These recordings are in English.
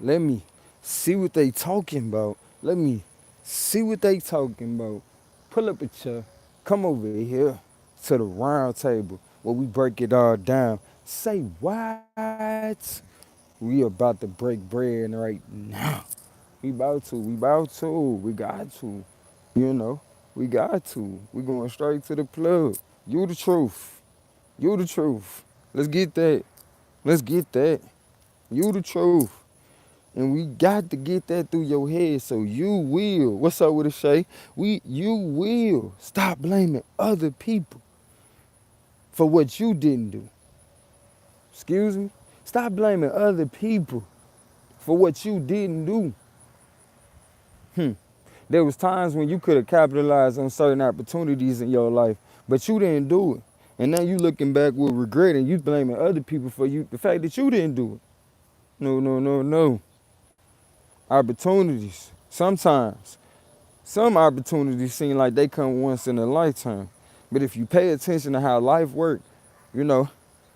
Let me see what they talking about. Let me see what they talking about. Pull up a chair. Come over here to the round table where we break it all down. Say what? We about to break bread right now. We got to. You know, we got to. We going straight to the plug. You the truth. You the truth. Let's get that. Let's get that. You the truth. And we got to get that through your head so you will. What's up with it, Shay? You will stop blaming other people for what you didn't do. Excuse me? Stop blaming other people for what you didn't do. There was times when you could have capitalized on certain opportunities in your life, but you didn't do it. And now you looking back with regret and you blaming other people for the fact that you didn't do it. No, no, no, no. Opportunities. Sometimes. Some opportunities seem like they come once in a lifetime. But if you pay attention to how life works, you know,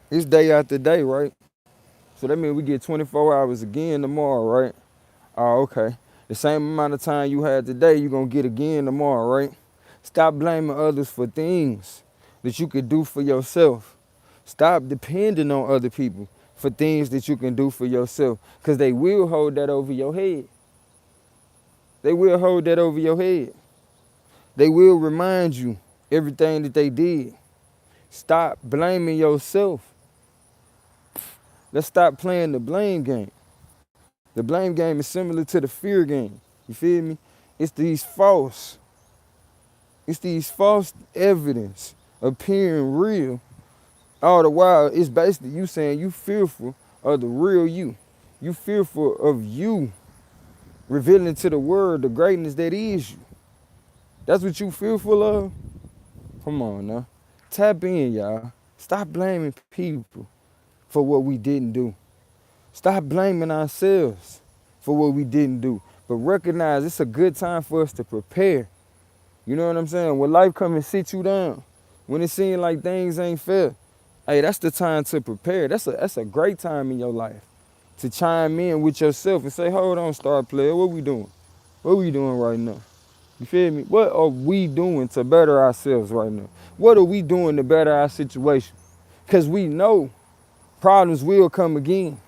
it's day after day, right? So that means we get 24 hours again tomorrow, right? Oh, okay. The same amount of time you had today, you're going to get again tomorrow, right? Stop blaming others for things that you could do for yourself. Stop depending on other people for things that you can do for yourself, because they will hold that over your head. They will hold that over your head. They will remind you everything that they did. Stop blaming yourself. Let's stop playing the blame game. The blame game is similar to the fear game. You feel me? It's these false evidence appearing real. All the while, it's basically you saying you fearful of the real you. You fearful of you revealing to the world the greatness that is you. That's what you fearful of? Come on now. Tap in, y'all. Stop blaming people for what we didn't do. Stop blaming ourselves for what we didn't do. But recognize it's a good time for us to prepare. You know what I'm saying? When life come and sit you down, when it seems like things ain't fair, hey, that's the time to prepare. That's a great time in your life to chime in with yourself and say, hold on, star player, what we doing? What we doing right now? You feel me? What are we doing to better ourselves right now? What are we doing to better our situation? Because we know problems will come again,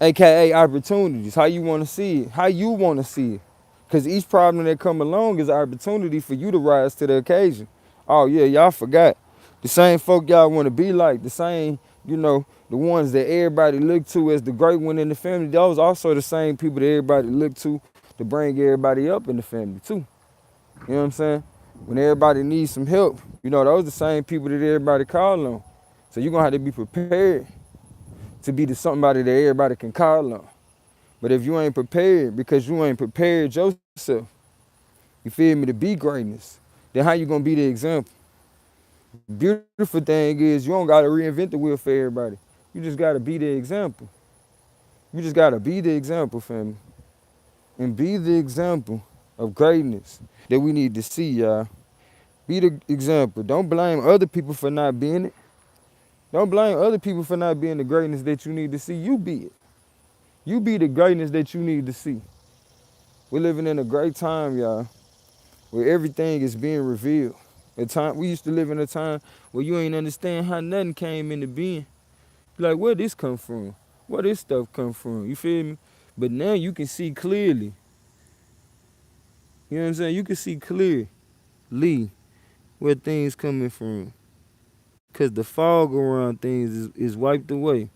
AKA opportunities. How you want to see it? How you want to see it? Because each problem that come along is an opportunity for you to rise to the occasion. Oh yeah, y'all forgot. The same folk y'all want to be like, the same, the ones that everybody look to as the great one in the family, those also the same people that everybody look to bring everybody up in the family too. You know what I'm saying? When everybody needs some help, those the same people that everybody call on. So you're going to have to be prepared to be the somebody that everybody can call on. But if you ain't prepared because you ain't prepared yourself, you feel me, to be greatness, then how you going to be the example? Beautiful thing is you don't got to reinvent the wheel for everybody. You just got to be the example. You just got to be the example, family. And be the example of greatness that we need to see, y'all. Be the example. Don't blame other people for not being it. Don't blame other people for not being the greatness that you need to see. You be it. You be the greatness that you need to see. We're living in a great time, y'all, where everything is being revealed. We used to live in a time where you ain't understand how nothing came into being. Like, where this come from? Where this stuff come from? You feel me? But now you can see clearly. You know what I'm saying? You can see clearly where things coming from. Because the fog around things is wiped away.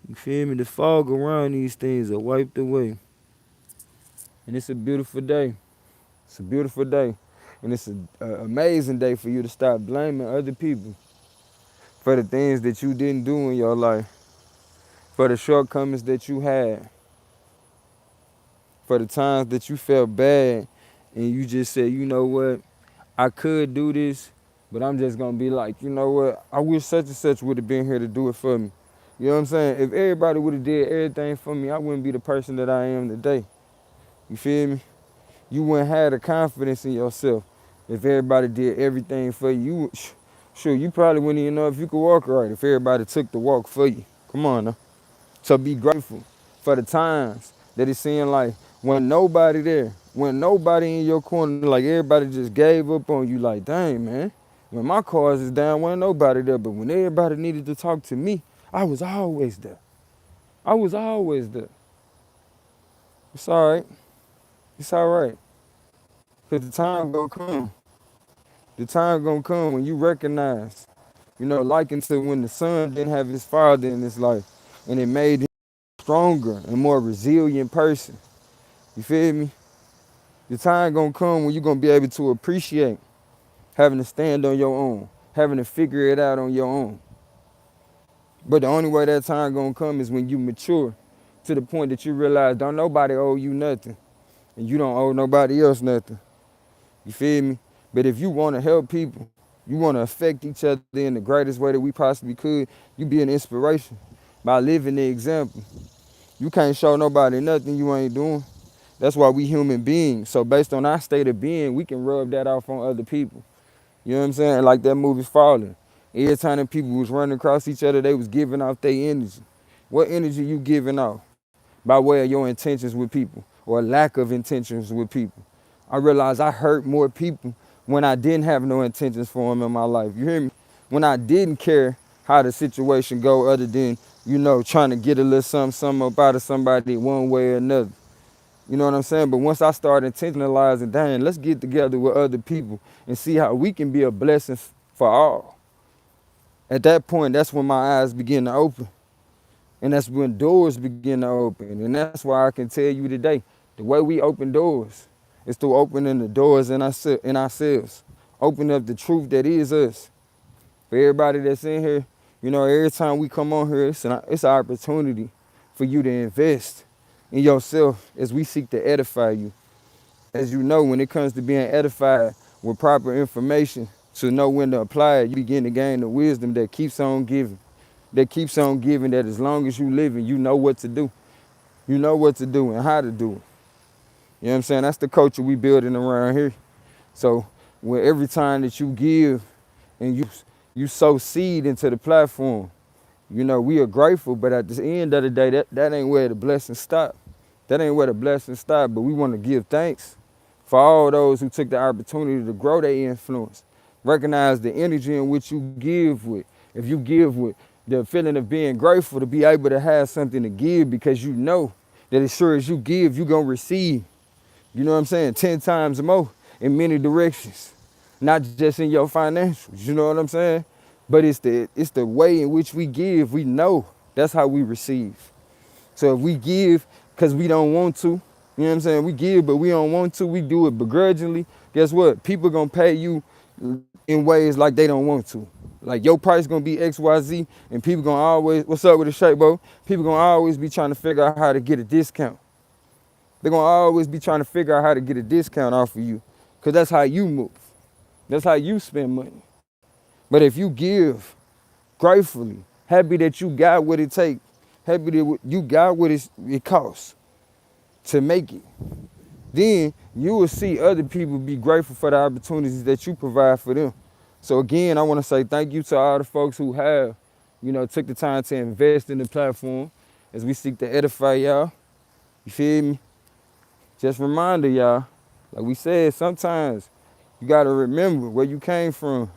You feel me? The fog around these things are wiped away. And it's a beautiful day. It's a beautiful day. And it's an amazing day for you to stop blaming other people for the things that you didn't do in your life, for the shortcomings that you had, for the times that you felt bad and you just said, you know what, I could do this, but I'm just going to be like, you know what, I wish such and such would have been here to do it for me. You know what I'm saying? If everybody would have did everything for me, I wouldn't be the person that I am today. You feel me? You wouldn't have the confidence in yourself if everybody did everything for you. Sure, you probably wouldn't even know if you could walk right if everybody took the walk for you. Come on now. So be grateful for the times that it seemed like when nobody there, when nobody in your corner, like everybody just gave up on you, like, dang, man. When my cars is down, wasn't nobody there. But when everybody needed to talk to me, I was always there. I was always there. It's all right. It's all right. Because the time gonna come. The time gonna come when you recognize, like until when the son didn't have his father in his life. And it made him a stronger and more resilient person. You feel me? The time gonna come when you're gonna be able to appreciate having to stand on your own, having to figure it out on your own. But the only way that time gonna come is when you mature to the point that you realize don't nobody owe you nothing. And you don't owe nobody else nothing. You feel me? But if you wanna help people, you wanna affect each other in the greatest way that we possibly could, you be an inspiration by living the example. You can't show nobody nothing you ain't doing. That's why we human beings. So based on our state of being, we can rub that off on other people. You know what I'm saying? Like that movie Falling. Every time the people was running across each other, they was giving off their energy. What energy you giving off? By way of your intentions with people or lack of intentions with people. I realized I hurt more people when I didn't have no intentions for them in my life. You hear me? When I didn't care how the situation go other than, trying to get a little something up out of somebody one way or another. You know what I'm saying? But once I started intentionalizing, dang, let's get together with other people and see how we can be a blessing for all. At that point, that's when my eyes begin to open. And that's when doors begin to open. And that's why I can tell you today, the way we open doors is through opening the doors in ourselves. Open up the truth that is us. For everybody that's in here, every time we come on here, it's an opportunity for you to invest in yourself as we seek to edify you. As you know, when it comes to being edified with proper information to know when to apply it, you begin to gain the wisdom that keeps on giving. That as long as you living, you know what to do. You know what to do and how to do it. You know what I'm saying? That's the culture we building around here. So when every time that you give and you sow seed into the platform, we are grateful, but at the end of the day, that ain't where the blessings stop. That ain't where the blessings stop, but we want to give thanks for all those who took the opportunity to grow their influence. Recognize the energy in which you give with. If you give with the feeling of being grateful to be able to have something to give because you know that as sure as you give, you're going to receive. You know what I'm saying? 10 times more in many directions. Not just in your financials, you know what I'm saying? But it's the way in which we give, we know that's how we receive. So if we give because we don't want to, you know what I'm saying? We give, but we don't want to, we do it begrudgingly. Guess what? People gonna pay you in ways like they don't want to. Like your price gonna be XYZ and people gonna always, what's up with the shape, bro? People gonna always be trying to figure out how to get a discount. They're gonna always be trying to figure out how to get a discount off of you because that's how you move. That's how you spend money. But if you give gratefully, happy that you got what it takes, happy that you got what it costs to make it, then you will see other people be grateful for the opportunities that you provide for them. So again, I want to say thank you to all the folks who have, took the time to invest in the platform as we seek to edify y'all. You feel me? Just reminder y'all, like we said, sometimes you got to remember where you came from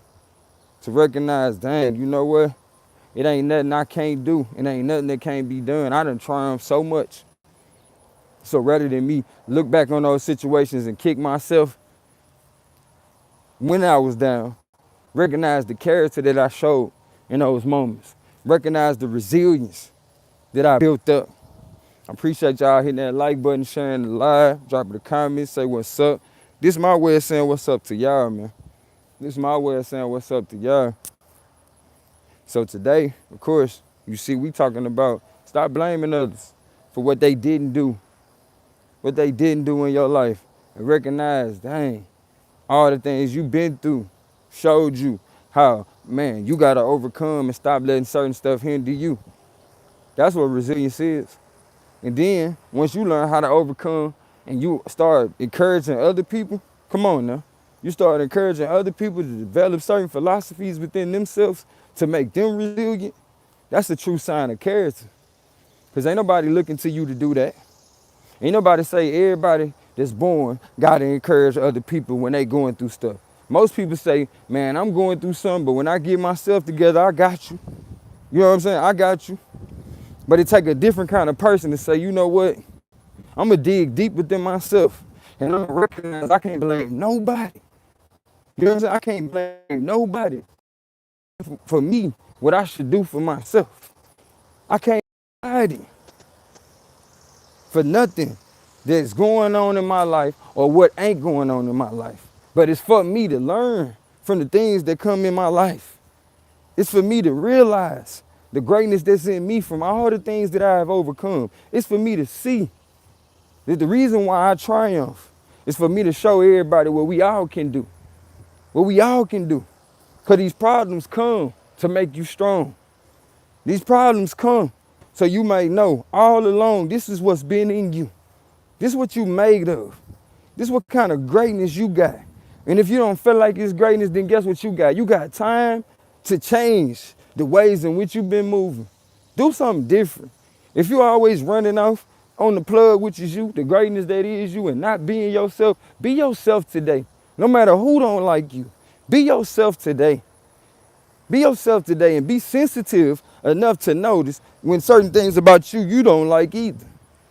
to recognize, dang, you know what? It ain't nothing I can't do. It ain't nothing that can't be done. I done triumphed so much. So rather than me look back on those situations and kick myself when I was down, recognize the character that I showed in those moments. Recognize the resilience that I built up. I appreciate y'all hitting that like button, sharing the live, dropping the comments, say what's up. This is my way of saying what's up to y'all, man. This is my way of saying what's up to y'all. So today, of course, you see we talking about stop blaming others for what they didn't do in your life, and recognize, dang, all the things you've been through showed you how, man, you got to overcome and stop letting certain stuff hinder you. That's what resilience is. And then once you learn how to overcome and you start encouraging other people, come on now, you start encouraging other people to develop certain philosophies within themselves to make them resilient, that's a true sign of character. Because ain't nobody looking to you to do that. Ain't nobody say everybody that's born got to encourage other people when they going through stuff. Most people say, man, I'm going through something, but when I get myself together, I got you. You know what I'm saying? I got you. But it take a different kind of person to say, you know what? I'm going to dig deep within myself. And I'm going to recognize I can't blame nobody. You know what I'm saying? I can't blame nobody for me, what I should do for myself. I can't blame nobody for nothing that's going on in my life or what ain't going on in my life. But it's for me to learn from the things that come in my life. It's for me to realize the greatness that's in me from all the things that I have overcome. It's for me to see that the reason why I triumph is for me to show everybody what we all can do. What we all can do. Because these problems come to make you strong. These problems come so you may know all along this is what's been in you. This is what you made of. This is what kind of greatness you got. And if you don't feel like it's greatness, then guess what you got? You got time to change the ways in which you've been moving. Do something different. If you're always running off on the plug, which is you, the greatness that is you, and not being yourself, be yourself today. No matter who don't like you, be yourself today. Be yourself today and be sensitive enough to notice when certain things about you don't like either.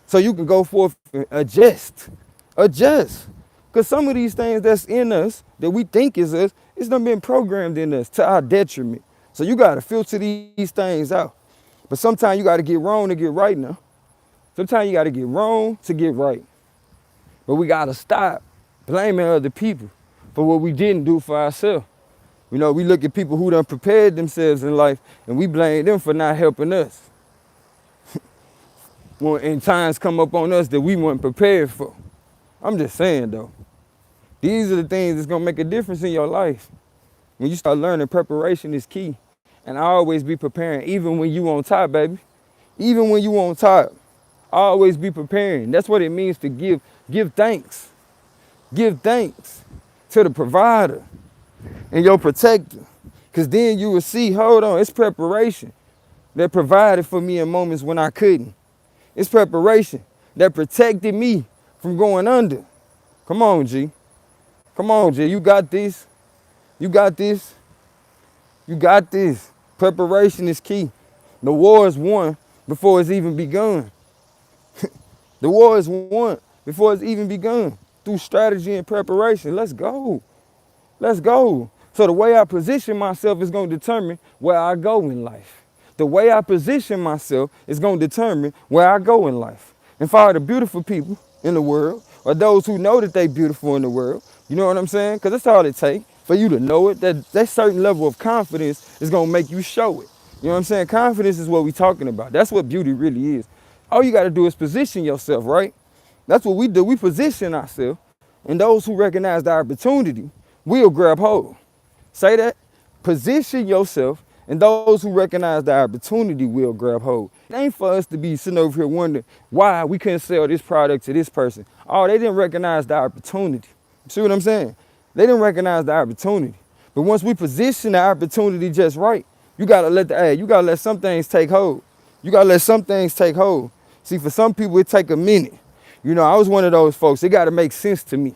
So you can go forth and adjust. Adjust. Because some of these things that's in us that we think is us, it's done been programmed in us to our detriment. So you got to filter these things out. But sometimes you got to get wrong to get right now. Sometimes you got to get wrong to get right. But we got to stop blaming other people for what we didn't do for ourselves. You know, we look at people who done prepared themselves in life and we blame them for not helping us. When times come up on us that we weren't prepared for. I'm just saying though, these are the things that's gonna make a difference in your life. When you start learning, preparation is key. And I always be preparing, even when you on top, baby. Even when you on top, always be preparing. That's what it means to give thanks. Give thanks to the provider and your protector. Because then you will see, hold on, it's preparation that provided for me in moments when I couldn't. It's preparation that protected me from going under. Come on, G. Come on, G. You got this. You got this. You got this. Preparation is key. The war is won before it's even begun. The war is won before it's even begun. Through strategy and preparation. Let's go. Let's go. So the way I position myself is going to determine where I go in life. The way I position myself is going to determine where I go in life. And for all the beautiful people in the world, or those who know that they beautiful in the world, you know what I'm saying? Because that's all it takes for you to know it. That certain level of confidence is going to make you show it. You know what I'm saying? Confidence is what we're talking about. That's what beauty really is. All you got to do is position yourself, right? That's what we do. We position ourselves. And those who recognize the opportunity will grab hold. Say that. Position yourself. And those who recognize the opportunity will grab hold. It ain't for us to be sitting over here wondering why we couldn't sell this product to this person. Oh, they didn't recognize the opportunity. See what I'm saying? They didn't recognize the opportunity. But once we position the opportunity just right, you gotta let some things take hold. You gotta let some things take hold. See, for some people it take a minute. You know, I was one of those folks. It gotta make sense to me.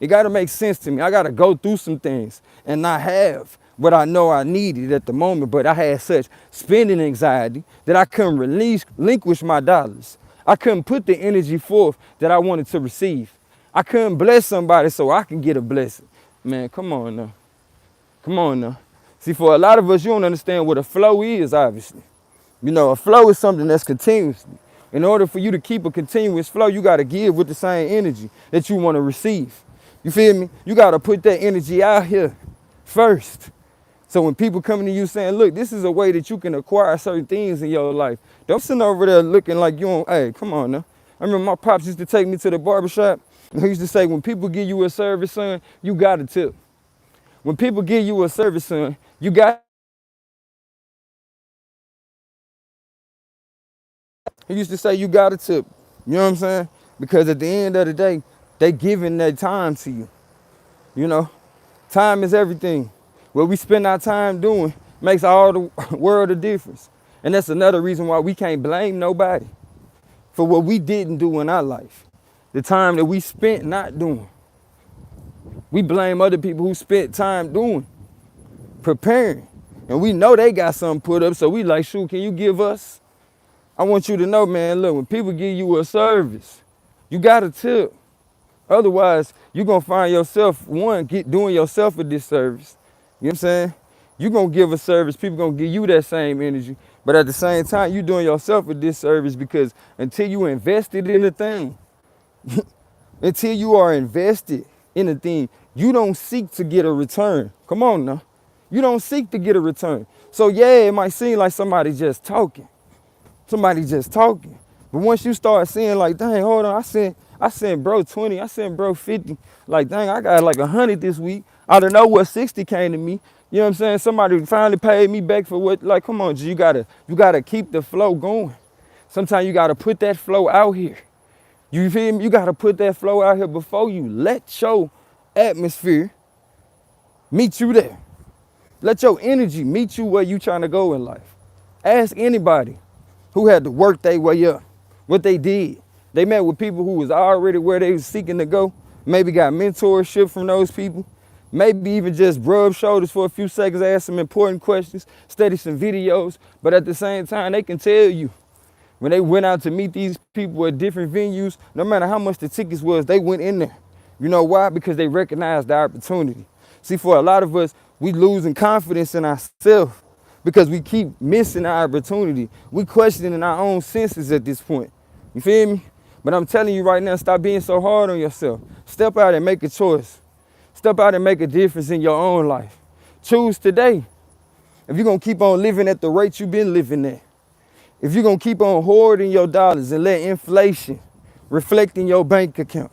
It gotta make sense to me. I gotta go through some things and not have what I know I needed at the moment, but I had such spending anxiety that I couldn't relinquish my dollars. I couldn't put the energy forth that I wanted to receive. I couldn't bless somebody so I can get a blessing. Man, come on now. Come on now. See, for a lot of us, you don't understand what a flow is, obviously. You know, a flow is something that's continuously. In order for you to keep a continuous flow, you got to give with the same energy that you want to receive. You feel me? You got to put that energy out here first. So when people coming to you saying, look, this is a way that you can acquire certain things in your life. Don't sit over there looking like you don't, hey, come on now. I remember my pops used to take me to the barbershop. And he used to say, when people give you a service, son, you got a tip. When people give you a service, son, you got. He used to say, you got a tip. You know what I'm saying? Because at the end of the day, they giving their time to you. You know, time is everything. What we spend our time doing makes all the world a difference. And that's another reason why we can't blame nobody. for what we didn't do in our life, the time that we spent not doing. We blame other people who spent time doing, preparing. And we know they got something put up, so we like, shoot, can you give us? I want you to know, man, look, when people give you a service, you got to tip. Otherwise, you're going to find yourself, doing yourself a disservice. You know what I'm saying? You're going to give a service, people going to give you that same energy. But at the same time, you're doing yourself a disservice because until you invested in the thing, until you are invested in the thing, you don't seek to get a return. Come on now. You don't seek to get a return. So yeah, it might seem like somebody just talking. But once you start seeing like, dang, hold on, I sent bro 20, I sent bro 50. Like, dang, I got like 100 this week. I don't know what 60 came to me. You know what I'm saying? Somebody finally paid me back for what, like, come on, G, you gotta keep the flow going. Sometimes you gotta put that flow out here. You feel me? You gotta put that flow out here before you let your atmosphere meet you there. Let your energy meet you where you trying to go in life. Ask anybody who had to work their way up, what they did. They met with people who was already where they was seeking to go, maybe got mentorship from those people, maybe even just rub shoulders for a few seconds, ask some important questions, study some videos, but at the same time, they can tell you when they went out to meet these people at different venues, no matter how much the tickets was, they went in there. You know why? Because they recognized the opportunity. See, for a lot of us, we losing confidence in ourselves because we keep missing our opportunity. We questioning our own senses at this point. You feel me? But I'm telling you right now, stop being so hard on yourself. Step out and make a choice. Step out and make a difference in your own life. Choose today. If you're going to keep on living at the rate you've been living at, if you're going to keep on hoarding your dollars and let inflation reflect in your bank account,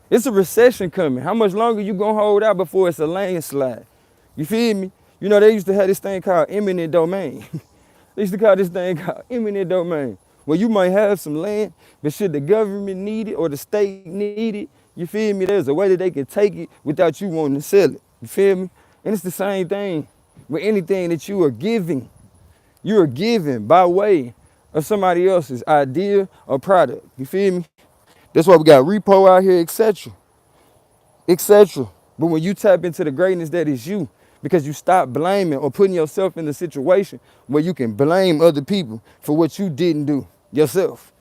it's a recession coming. How much longer you going to hold out before it's a landslide? You feel me? You know, they used to have this thing called eminent domain. They used to call this thing called eminent domain, where you might have some land, but should the government need it or the state need it, you feel me? There's a way that they can take it without you wanting to sell it. You feel me? And it's the same thing with anything that you are giving. You are giving by way of somebody else's idea or product. You feel me? That's why we got repo out here, etc. etc. But when you tap into the greatness that is you, because you stop blaming or putting yourself in the situation where you can blame other people for what you didn't do yourself.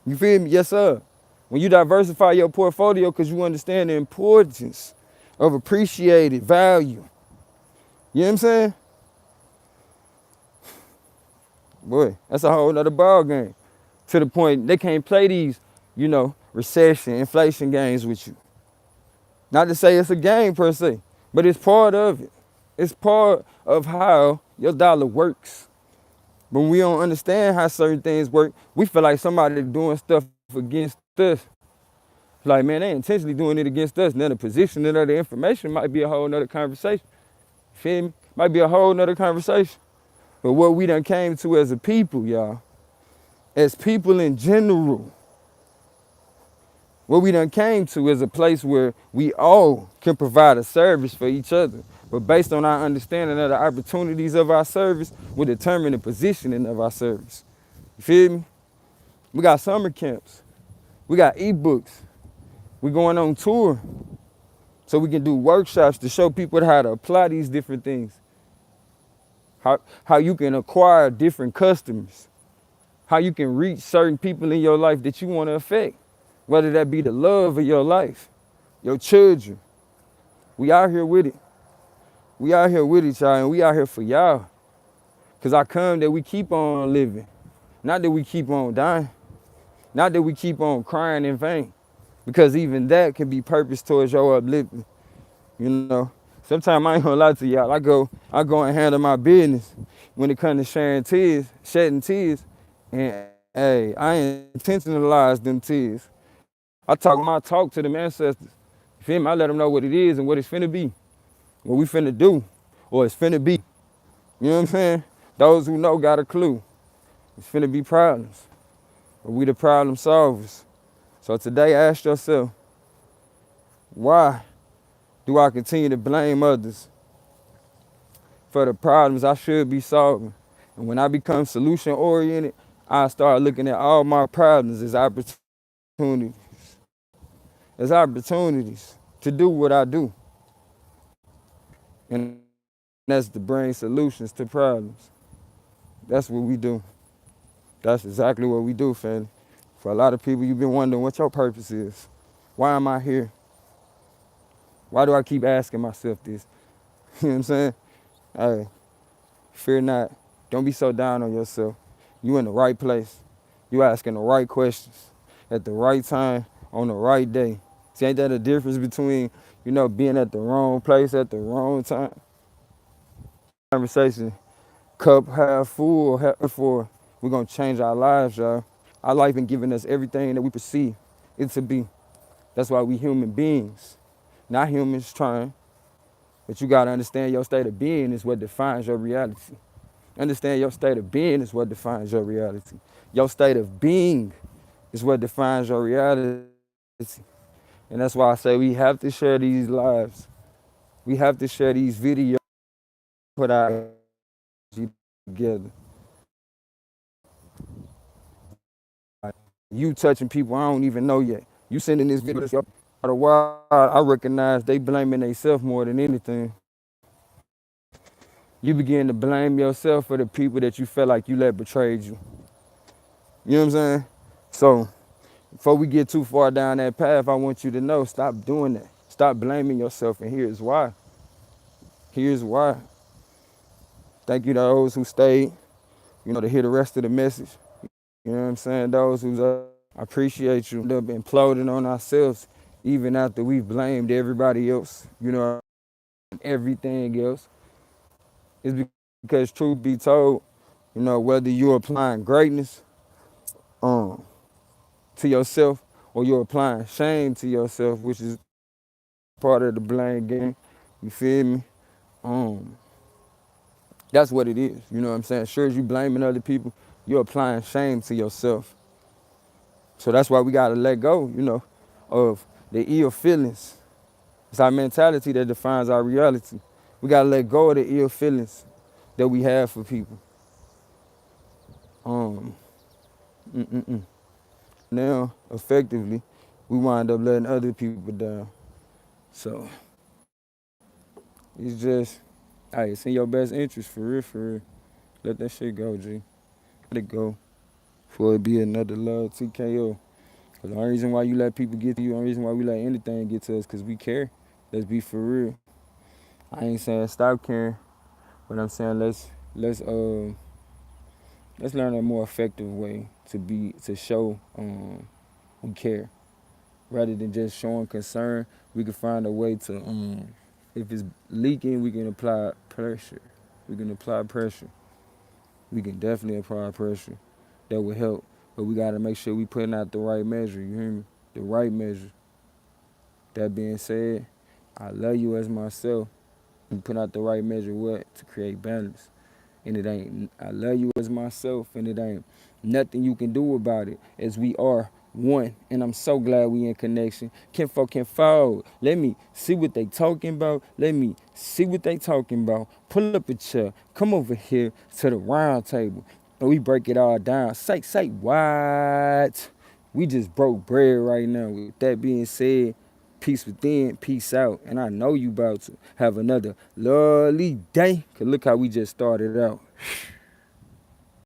You feel me? Yes, sir. When you diversify your portfolio because you understand the importance of appreciated value. You know what I'm saying? Boy, that's a whole nother ball game. To the point they can't play these, recession, inflation games with you. Not to say it's a game per se, but it's part of it. It's part of how your dollar works. But when we don't understand how certain things work, we feel like somebody doing stuff against us. Like, man, they intentionally doing it against us. And then the positioning of the information might be a whole nother conversation. Feel me? Might be a whole nother conversation. But what we done came to as a people, y'all, as people in general, what we done came to is a place where we all can provide a service for each other. But based on our understanding of the opportunities of our service, will determine the positioning of our service. You feel me? We got summer camps. We got ebooks. We going on tour so we can do workshops to show people how to apply these different things. How you can acquire different customers. How you can reach certain people in your life that you want to affect. Whether that be the love of your life, your children. We out here with it. We out here with each other, and we out here for y'all. Because I come that we keep on living. Not that we keep on dying. Not that we keep on crying in vain. Because even that can be purpose towards your uplifting. Sometimes I ain't gonna lie to y'all. I go and handle my business when it comes to shedding tears. And hey, I intentionalize them tears. I talk to them ancestors. You feel me? I let them know what it is and what it's finna be. What we finna do, or it's finna be. You know what I'm saying? Those who know got a clue. It's finna be problems. But we the problem solvers. So today ask yourself, why do I continue to blame others for the problems I should be solving? And when I become solution oriented, I start looking at all my problems opportunities, as opportunities to do what I do. And that's to bring solutions to problems. That's what we do. That's exactly what we do, family. For a lot of people, you've been wondering what your purpose is. Why am I here? Why do I keep asking myself this? You know what I'm saying? Hey, fear not. Don't be so down on yourself. You in the right place. You asking the right questions at the right time on the right day. See, ain't that a difference between, being at the wrong place at the wrong time? Conversation, cup half full, half full. We're gonna change our lives, y'all. Our life been giving us everything that we perceive it to be. That's why we human beings, not humans trying. But you gotta understand your state of being is what defines your reality. Understand your state of being is what defines your reality. Your state of being is what defines your reality. And that's why I say we have to share these lives. We have to share these videos, put our energy together. You touching people I don't even know yet. You sending this video out of the wild, I recognize they blaming themselves more than anything. You begin to blame yourself for the people that you felt like you let betrayed you. You know what I'm saying? So before we get too far down that path, I want you to know, stop doing that. Stop blaming yourself, and here's why. Here's why. Thank you to those who stayed, to hear the rest of the message. You know what I'm saying? Those who's I appreciate you. End up imploding on ourselves even after we've blamed everybody else, and everything else. It's because truth be told, whether you're applying greatness to yourself or you're applying shame to yourself, which is part of the blame game, you feel me? That's what it is. You know what I'm saying? Sure as you blaming other people, you're applying shame to yourself. So that's why we gotta let go, of the ill feelings. It's our mentality that defines our reality. We gotta let go of the ill feelings that we have for people. Now, effectively, we wind up letting other people down. So it's just, hey, it's in your best interest, for real, for real. Let that shit go, G. Let it go. Before it be another love TKO. Cause the only reason why you let people get to you, the only reason why we let anything get to us, cause we care. Let's be for real. I ain't saying stop caring, but I'm saying let's learn a more effective way to show we care. Rather than just showing concern, we can find a way to if it's leaking, we can apply pressure. We can apply pressure. We can definitely apply pressure. That would help. But we gotta make sure we putting out the right measure, you hear me? The right measure. That being said, I love you as myself. We put out the right measure what? To create balance. And it ain't, I love you as myself, and it ain't nothing you can do about it, as we are one. And I'm so glad we in connection. Can forward. Let me see what they talking about. Let me see what they talking about. Pull up a chair. Come over here to the round table. And we break it all down. Say what? We just broke bread right now. With that being said, peace within, peace out. And I know you about to have another lovely day. Cause look how we just started out.